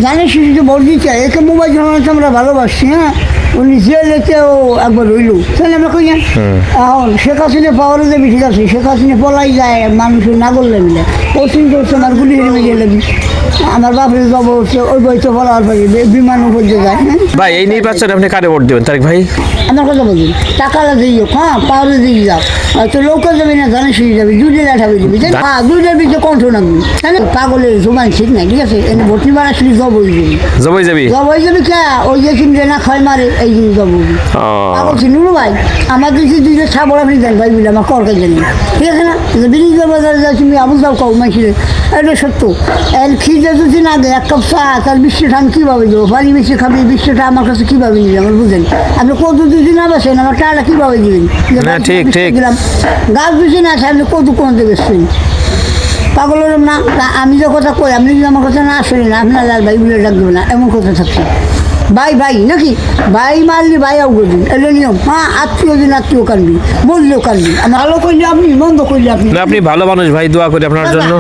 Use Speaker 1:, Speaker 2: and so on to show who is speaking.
Speaker 1: জানিস শিশুকে ভোট দিচ্ছে একে মোবাইল চালাতে আমরা ভালোবাসি, হ্যাঁ উনি জেলেতেও একবার রইল তাহলে আমরা কই না এখন শেখ হাসিনা পাওয়ারে যাবি, ঠিক আছে শেখ হাসিনা পলাই যায় মানুষের না করলে মিলে পশ্চিম করছে আমার গুলি হেরে গেলে আমার বাপের জব হচ্ছে ওই বইতে বলার পারি বিমান উপর দিয়ে যায়। হ্যাঁ
Speaker 2: ভাই এই নির্বাচনে আপনি কারে ভোট দেবেন তারেক ভাই?
Speaker 1: আমার কথা বলছি টাকালা দিয়ে যাও, হ্যাঁ পাওয়ারে দিয়ে যাও তো লোকে যাবি না জানিস শিখে যাবি দুইটা লেঠাবি দিবি, হ্যাঁ দুইটার ভিতরে কণ্ঠ নামবি তাহলে পাগলের জমান ঠিক নাই, ঠিক আছে এনে ভোট নিবার আসলে জব হয়ে যাবি,
Speaker 2: জবাই যাবি
Speaker 1: জব হয়ে যাবি কে ওই যে কিনবে না খয় মারে এই জিনিস জব হবি পাগল চিনুরু ভাই আমার দিচ্ছি দুইটা ছাবড় আপনি দেন ভাই বলে আমার করকে জানি ঠিক আছে না বিরিঞ্জ বাজারে যাচ্ছি তুমি আবু যাও কও মাইছিলে এটা সত্য এর খিদে যদি না দেয় এক কাপ চা তার বিশ্বটা আমি কীভাবে দেবো পানি বেশি খাবি বিশ্বটা আমার কাছে কীভাবে নিবি আমার বুঝেন আপনি কত যদি না বাসেন আমার টাকা কীভাবে দিবেন
Speaker 2: ঠিক ঠিক
Speaker 1: দিলাম গাছ বেশি না আছে আপনি কত কোনতে বেসছেন পাগল না আমি যে কথা কই আপনি যদি আমার কথা না আসেন না আপনার লাল ভাই বলে ডাক দেবে না এমন কথা থাকছে ভাই ভাই নাকি ভাই মারলি ভাই আউ করবি এলো নিয়ম হ্যাঁ আত্মীয় দিন আত্মীয় কানবি বললেও কানবি ভালো করলে আপনি মন্দ করলে আপনি
Speaker 2: আপনি ভালো মানুষ ভাই, দোয়া করি আপনার জন্য।